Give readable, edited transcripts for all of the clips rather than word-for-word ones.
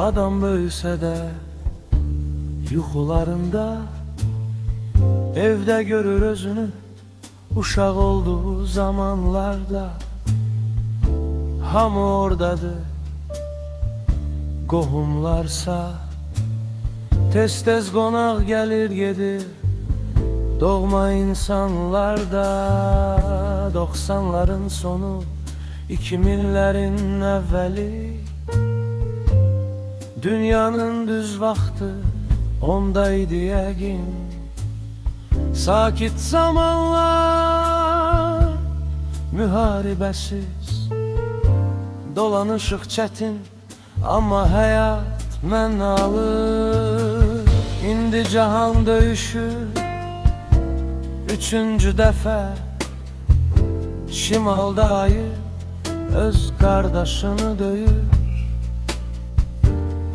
Adam böyüsə də yuxularında evdə görür özünü uşaq olduğu zamanlarda. Hamı oradadır, qohumlarsa tez-tez qonaq gəlir gedir. Doğma insanlarda 90'ların sonu 2000'lerin əvvəli. Dünyanın düz vaxtı ondaydı yəqin. Sakit zamanlar müharibəsiz, dolanışıq çətin, amma həyat mənalı. İndi cahan döyüşür üçüncü dəfə. Şimalda ayı öz qardaşını döyür.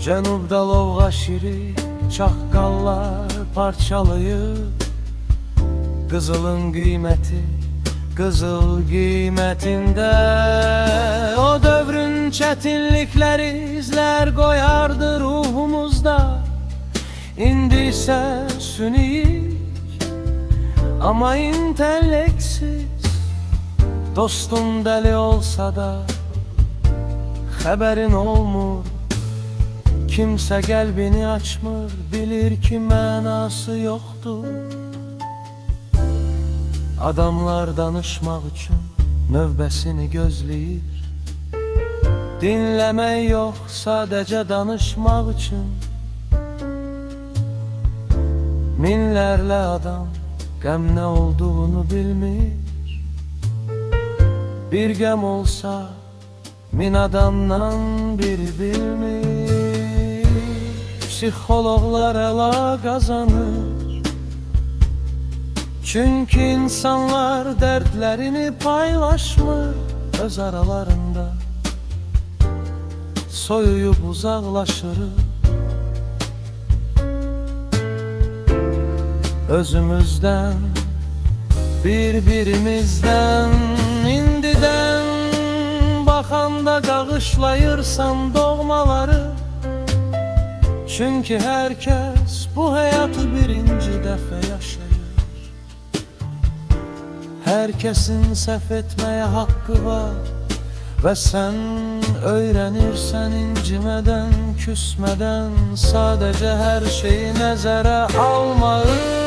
Cənubda lovğa şiri çaqqallar parçalayır. Qızılın qiyməti qızıl qiymətində. O dövrün çətinlikləri izlər qoyardı ruhumuzda. İndi isə süniyik, amma intelleksiz. Dostum dəli olsa da xəbərin olmur. Kimsə qəlbini açmır, bilir ki mənası yoxdur. Adamlar danışmaq üçün növbəsini gözləyir. Dinləmək yox, sadəcə danışmaq üçün. Minlərlə adam qəm nə olduğunu bilmir. Bir qəm olsa min adamdan biri bilmir. Psixoloqlar əla qazanır, çünki insanlar dərdlərini paylaşmır öz aralarında. Soyuyub uzaqlaşırıq özümüzdən, bir-birimizdən. İndidən baxanda qağışlayırsan doğmaları, çünki hər kəs bu həyatı birinci dəfə yaşayır. Hər kəsin səhv etməyə haqqı var və sən öyrənirsən incimədən, küsmədən, sadəcə hər şeyi nəzərə almağı.